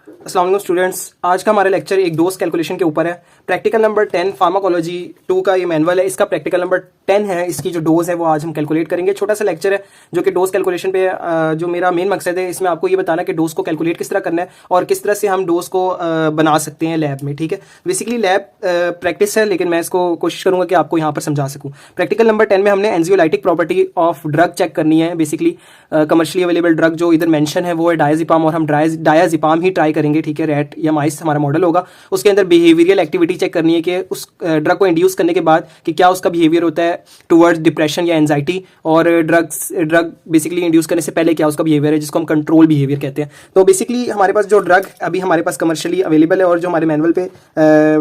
अस्सलाम वालेकुम स्टूडेंट्स। आज का हमारा लेक्चर एक डोज कैलकुलेशन के ऊपर है। प्रैक्टिकल नंबर 10 फार्माकोलॉजी 2 का ये मैनुअल है, इसका प्रैक्टिकल नंबर 10 है। इसकी जो डोज है वो आज हम कैलकुलेट करेंगे। छोटा सा लेक्चर है जो कि डोज कैलकुलेशन पे जो मेरा मेन मकसद है इसमें आपको ये बताना कि डोज को कैलकुलेट किस तरह करना है और किस तरह से हम डोज को बना सकते हैं लैब में। ठीक है, बेसिकली लैब प्रैक्टिस है लेकिन मैं इसको कोशिश करूंगा कि आपको यहाँ पर समझा सकूँ। प्रैक्टिकल नंबर 10 में हमने anxiolytic property of drug check करनी है। बेसिकली कमर्शियली अवेलेबल ड्रग जो इधर मेंशन है वो है डायज़ेपाम और हम डायज़ेपाम ही ट्राई करेंगे। ठीक है, रैट या माइस हमारा मॉडल होगा। उसके अंदर बिहेवियरल एक्टिविटी चेक करनी है कि उस ड्रग को इंड्यूस करने के बाद कि क्या उसका बिहेवियर होता है टुवर्ड्स डिप्रेशन या एंजाइटी, और ड्रग बेसिकली इंड्यूस करने से पहले क्या उसका बिहेवियर है जिसको हम कंट्रोल बिहेवियर कहते हैं। तो बेसिकली हमारे पास जो ड्रग अभी हमारे पास कमर्शियली अवेलेबल है और जो हमारे मैनुअल पे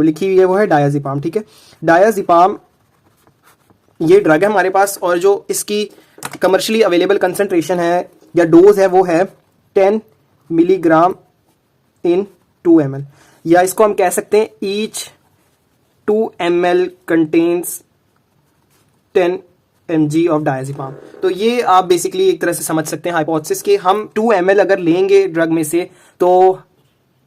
लिखी हुई है वो है डायज़ेपाम। ठीक है, डायज़ेपाम ये ड्रग है हमारे पास और जो इसकी कमर्शियली अवेलेबल कंसंट्रेशन है या डोज है वो है 10 मिलीग्राम इन 2 ml, या इसको हम कह सकते हैं each 2 ml contains 10 mg of diazepam. तो ये आप बेसिकली एक तरह से समझ सकते हैं हाइपोथेसिस कि हम 2 ml अगर लेंगे ड्रग में से तो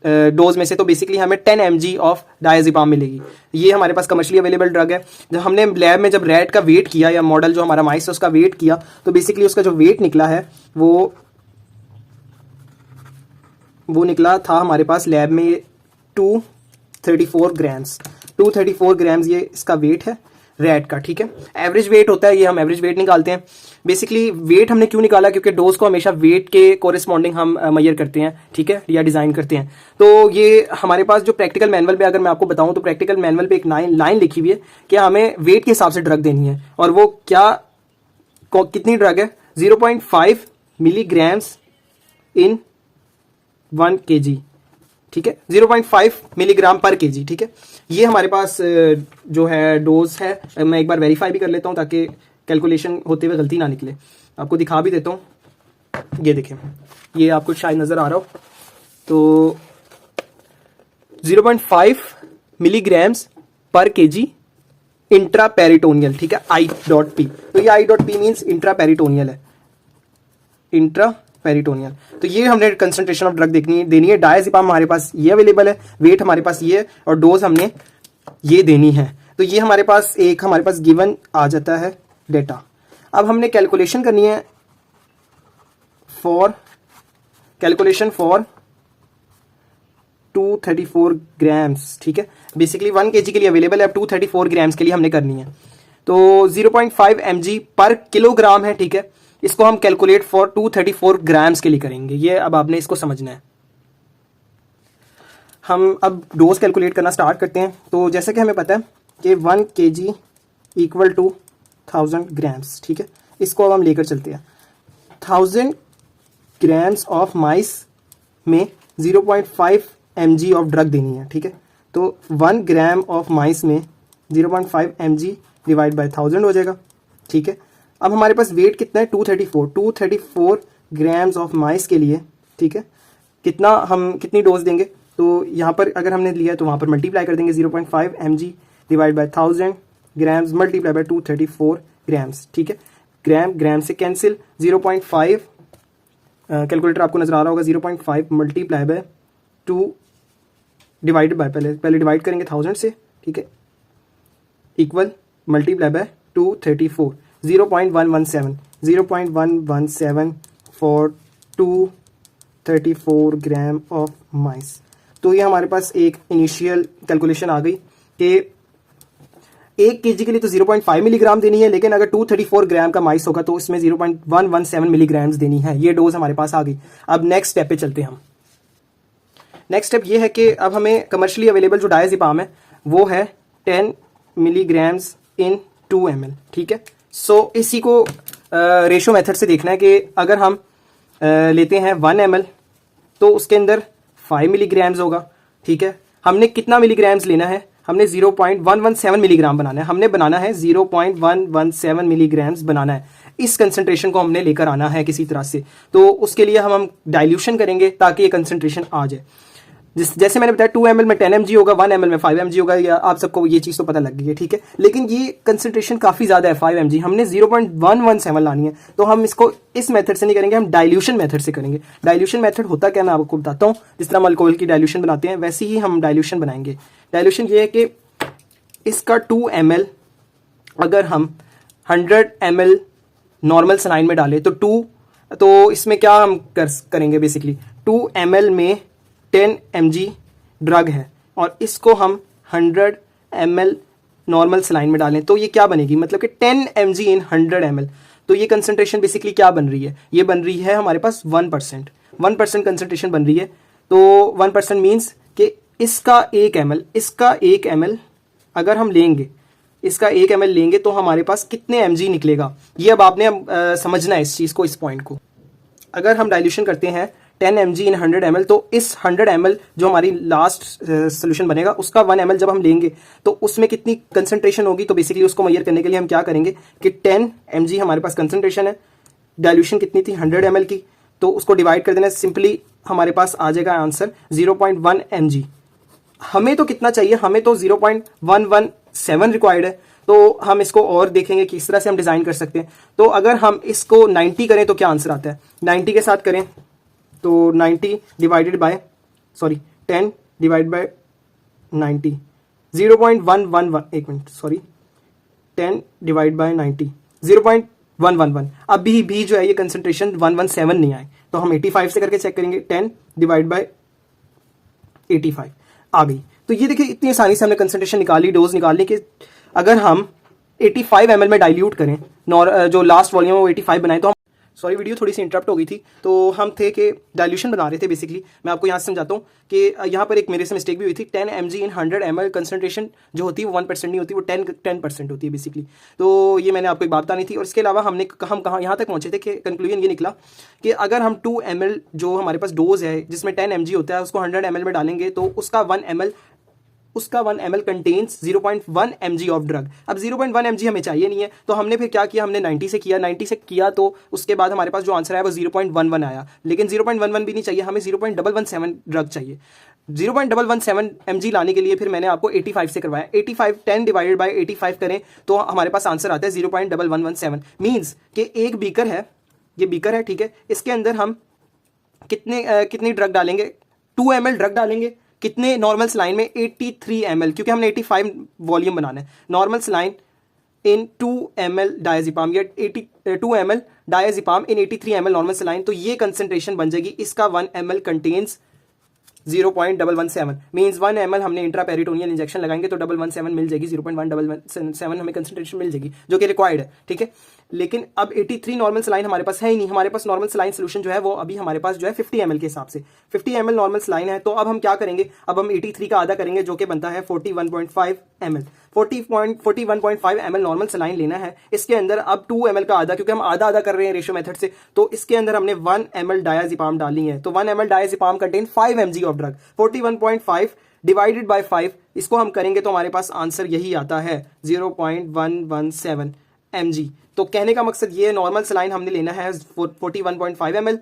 डोज में से तो बेसिकली हमें 10 mg ऑफ डायज़ेपाम मिलेगी। ये हमारे पास कमर्शियली अवेलेबल ड्रग है। जब हमने लैब में जब रैट का वेट किया या मॉडल जो हमारा माइस है उसका वेट किया तो बेसिकली उसका जो वेट निकला है वो निकला था हमारे पास लैब में 234 ग्राम्स। 234 ग्राम्स ये इसका वेट है रैट का। ठीक है, एवरेज वेट होता है, ये हम एवरेज वेट निकालते हैं। बेसिकली वेट हमने क्यों निकाला, क्योंकि डोज को हमेशा वेट के कोरिस्पॉन्डिंग हम मेजर करते हैं। ठीक है, या डिजाइन करते हैं। तो ये हमारे पास जो प्रैक्टिकल मैनुअल पे अगर मैं आपको बताऊं तो प्रैक्टिकल मैनुअल पे एक लाइन लिखी हुई है कि हमें वेट के हिसाब से ड्रग देनी है और वो कितनी ड्रग है 0.5 मिलीग्राम्स इन 1 kg। ठीक है, 0.5 मिलीग्राम पर kg। ठीक है, ये हमारे पास जो है डोज है। मैं एक बार वेरीफाई भी कर लेता हूं ताकि कैलकुलेशन होते हुए गलती ना निकले। आपको दिखा भी देता हूं, ये देखें, ये आपको शायद नजर आ रहा हो। तो 0.5 मिलीग्राम्स पर kg इंट्रापेरिटोनियल। ठीक है, I.P। तो ये I.P मीन्स इंट्रापेरिटोनियल है, इंट्रापेरिटोनियल। तो ये हमने कंसंट्रेशन ऑफ ड्रग देनी है। डायज़ेपाम हमारे पास ये अवेलेबल है, वेट हमारे पास ये है और डोज हमने ये देनी है। तो ये हमारे पास गिवन आ जाता है डेटा। अब हमने कैलकुलेशन करनी है फॉर 234 ग्राम्स। ठीक है, बेसिकली 1 kg के लिए अवेलेबल है, अब 234 ग्राम्स के लिए हमने करनी है। तो 0.5 mg पर किलोग्राम है। ठीक है, इसको हम कैलकुलेट फॉर 234 ग्राम्स के लिए करेंगे। ये अब आपने इसको समझना है। हम अब डोज कैलकुलेट करना स्टार्ट करते हैं। तो जैसे कि हमें पता है कि 1 kg इक्वल टू 1000 ग्राम्स। ठीक है, इसको अब हम लेकर चलते हैं। 1000 ग्राम्स ऑफ माइस में 0.5 mg ऑफ ड्रग देनी है। ठीक है, तो 1 ग्राम ऑफ माइस में 0.5 mg डिवाइड बाय 1000 हो जाएगा। ठीक है, अब हमारे पास वेट कितना है 234 ग्राम्स ऑफ माइस के लिए। ठीक है, कितनी डोज देंगे, तो यहाँ पर अगर हमने लिया तो वहाँ पर मल्टीप्लाई कर देंगे 0.5 mg divide by 1000 grams multiply by 234 grams. ठीक है, ग्राम से कैंसिल 0.5 कैलकुलेटर आपको नजर आ रहा होगा, 0.5 मल्टीप्लाई बाय 2 डिवाइडेड बाय पहले डिवाइड करेंगे 1000 से। ठीक है, equal multiply by 234 0.117 for 234 gram of mice. तो ये हमारे पास एक इनिशियल कैलकुलेशन आ गई कि 1 kg के लिए तो 0.5 मिलीग्राम देनी है, लेकिन अगर 234 ग्राम का माइस होगा तो इसमें 0.117 मिलीग्राम्स देनी है। ये डोज हमारे पास आ गई। अब नेक्स्ट स्टेप पे चलते हैं हम। नेक्स्ट स्टेप ये है कि अब हमें कमर्शियली अवेलेबल जो डायज़ेपाम है वो है 10 मिलीग्राम्स इन 2 ml। ठीक है, सो इसी को रेशो मेथड से देखना है कि अगर हम लेते हैं 1 ml तो उसके अंदर 5 मिलीग्राम्स होगा। ठीक है, हमने कितना मिलीग्राम्स लेना है, हमने 0.117 मिलीग्राम बनाना है। हमने बनाना है 0.117 मिलीग्राम्स बनाना है। इस कंसंट्रेशन को हमने लेकर आना है किसी तरह से। तो उसके लिए हम डाइल्यूशन करेंगे ताकि ये कंसंट्रेशन आ जाए। जैसे मैंने बताया 2 ml में 10 mg होगा, 1 ml में 5 mg होगा, या आप सबको ये चीज़ तो पता लग गई है, ठीक है। लेकिन ये कंसंट्रेशन काफ़ी ज़्यादा है 5 mg, हमने 0.117 लानी है, तो हम इसको इस मेथड से नहीं करेंगे, हम डाइल्यूशन मेथड से करेंगे। डाइल्यूशन मेथड होता क्या, मैं आपको बताता हूँ। जिस तरह हम अल्कोहल की डाइल्यूशन बनाते हैं वैसे ही हम डाइल्यूशन बनाएंगे। डाइल्यूशन ये है कि इसका 2 ml अगर हम 100 ml नॉर्मल सलाइन में डालें तो इसमें क्या हम करेंगे बेसिकली 2 ml में 10 mg ड्रग है और इसको हम 100 ml नॉर्मल सलाइन में डालें तो ये क्या बनेगी, मतलब कि 10 mg इन 100 ml। तो ये कंसंट्रेशन बेसिकली क्या बन रही है, ये बन रही है हमारे पास 1% कंसंट्रेशन बन रही है। तो 1% मीन्स कि इसका 1 ml अगर हम लेंगे, इसका 1 ml लेंगे तो हमारे पास कितने mg निकलेगा, ये अब आपने समझना है इस चीज़ को, इस पॉइंट को। अगर हम डाइल्यूशन करते हैं 10 mg इन 100 ml तो इस 100 ml जो हमारी लास्ट सोल्यूशन बनेगा उसका 1 ml जब हम लेंगे तो उसमें कितनी कंसंट्रेशन होगी। तो बेसिकली उसको मेजर करने के लिए हम क्या करेंगे कि 10 mg हमारे पास कंसंट्रेशन है, डाइल्यूशन कितनी थी 100 ml की, तो उसको डिवाइड कर देना, सिंपली हमारे पास आ जाएगा आंसर 0.1 mg। हमें तो कितना चाहिए, हमें तो 0.117 रिक्वायर्ड है। तो हम इसको और देखेंगे कि इस तरह से हम डिज़ाइन कर सकते हैं। तो अगर हम इसको 90 करें तो क्या आंसर आता है, 90 के साथ करें तो 90 डिवाइडेड बाय 10 डिवाइड बाय 90 0.111, एक मिनट 10 डिवाइड बाय 90 0.111। अभी भी जो है ये कंसंट्रेशन 117 नहीं आए, तो हम 85 से करके चेक करेंगे, 10 डिवाइड बाय 85 आ गई। तो ये देखिए इतनी आसानी से हमने कंसंट्रेशन निकाली, डोज निकालने की। अगर हम 85 ml में डाइल्यूट करें, जो लास्ट वॉल्यूम है वो 85 बनाए, तो हम वीडियो थोड़ी सी इंटरप्ट हो गई थी। तो हम थे कि डाइल्यूशन बना रहे थे बेसिकली। मैं आपको यहाँ से समझाता हूँ कि यहाँ पर एक मेरे से मिस्टेक भी हुई थी। 10 mg इन 100 ml कंसंट्रेशन जो होती है वो 1% नहीं होती, वो 10% होती है बेसिकली। तो ये मैंने आपको एक बात बतानी थी। और इसके अलावा हम कहाँ यहाँ तक पहुँचे थे कि कंक्लूजन ये निकला कि अगर हम 2 ml जो हमारे पास डोज है जिसमें 10 mg होता है उसको 100 ml में डालेंगे तो उसका 1 ml contains 0.1 mg of drug. अब 0.1 mg हमें चाहिए नहीं है, तो हमने फिर क्या किया, हमने 90 से किया तो उसके बाद हमारे पास जो आंसर आया वो 0.11 आया। लेकिन 0.11 भी नहीं चाहिए, हमें 0.117 ड्रग चाहिए। 0.117 mg लाने के लिए फिर मैंने आपको 85 से करवाया। 10 डिवाइडेड बाय 85 करें तो हमारे पास आंसर आता है 0.1117। मीन्स कि एक बीकर है, ये बीकर है, ठीक है। इसके अंदर हम कितनी ड्रग डालेंगे, 2 ml ड्रग डालेंगे। कितने नॉर्मल सलाइन में 83 ml, क्योंकि हमने 85 वॉल्यूम बनाना है। नॉर्मल सलाइन इन 2 ml डायज़ेपाम या 2 ml डायज़ेपाम इन 83 ml नॉर्मल सलाइन, तो ये कंसंट्रेशन बन जाएगी। इसका 1 ml कंटेन्स 0.117 मीन्स 1 ml हमने इंट्रापेरिटोनियल इंजेक्शन लगाएंगे तो 117 मिल जाएगी, 0.117 हमें कंसंट्रेशन मिल जाएगी जो कि रिक्वायर्ड है, ठीक है। लेकिन अब 83 नॉर्मल सलाइन हमारे पास है ही नहीं। हमारे पास नॉर्मल सलाइन सोल्यूशन जो है वो अभी हमारे पास जो है 50 ml के हिसाब से 50 ml नॉर्मल सलाइन है। तो अब हम क्या करेंगे, अब हम 83 का आधा करेंगे जो कि बनता है 41.5 ml। 41.5 ml नॉर्मल सलाइन लेना है। इसके अंदर अब 2 ml का आधा, क्योंकि हम आधा आधा कर रहे हैं रेशियो मेथड से, तो इसके अंदर हमने 1 ml डायज़ेपाम डालनी है। तो 1 ml diazepam contain 5 mg of drug. 41.5 divided by 5 इसको हम करेंगे तो हमारे पास आंसर यही आता है 0.117 mg। तो कहने का मकसद ये, नॉर्मल सलाइन हमने लेना है 41.5 ml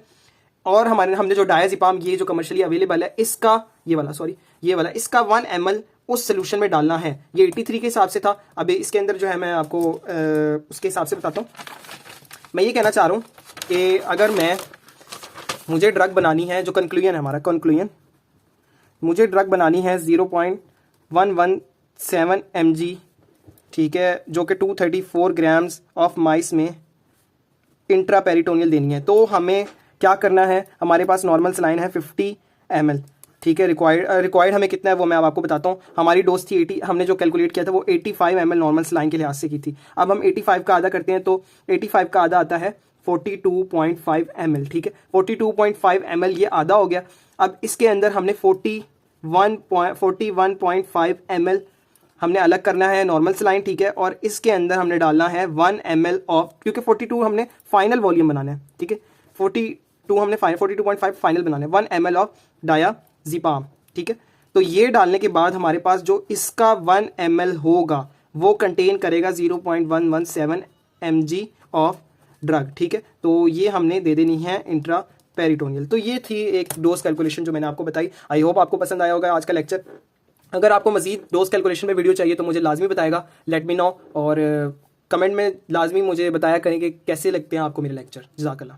और हमने जो डायज़ेपाम ये जो कमर्शियली अवेलेबल है इसका ये वाला इसका 1 ml उस सोल्यूशन में डालना है। ये 83 के हिसाब से था। अब इसके अंदर जो है मैं आपको उसके हिसाब से बताता हूँ। मैं ये कहना चाह रहा हूँ कि अगर मुझे ड्रग बनानी है, जो कंक्लूजन है हमारा कंक्लूजन, मुझे ड्रग बनानी है 0.117 mg, ठीक है, जो कि 234 ग्राम्स ऑफ माइस में इंट्रापेरिटोनियल देनी है। तो हमें क्या करना है, हमारे पास नॉर्मल सलाइन है 50 ml, ठीक है। रिक्वायर्ड हमें कितना है वो मैं अब आपको बताता हूँ। हमारी डोज थी 80, हमने जो कैलकुलेट किया था वो 85 ml नॉर्मल सलाइन के लिहाज से की थी। अब हम 85 का आधा करते हैं तो 85 का आधा आता है 42.5 ml, ठीक है। 42.5 ml ये आधा हो गया। अब इसके अंदर हमने 41.5 ml हमने अलग करना है नॉर्मल सलाइन, ठीक है। और इसके अंदर हमने डालना है 1 ml ऑफ, क्योंकि 42 हमने फाइनल वॉल्यूम बनाना है, ठीक है। 42.5 फाइनल बनाना है, 1 ml ऑफ डायज़ेपाम, ठीक है। तो ये डालने के बाद हमारे पास जो इसका 1 ml होगा वो कंटेन करेगा 0.117 mg ऑफ ड्रग, ठीक है। तो ये हमने दे देनी है इंट्रा पेरिटोनियल। तो ये थी एक डोज कैलकुलेशन जो मैंने आपको बताई। आई होप आपको पसंद आया होगा आज का लेक्चर। अगर आपको मजीद डोज कैलकुलेशन में वीडियो चाहिए तो मुझे लाजमी बताएगा, लेट मी नो, और कमेंट में लाजमी मुझे बताया करें कि कैसे लगते हैं आपको मेरे लेक्चर। जज़ाकल्लाह।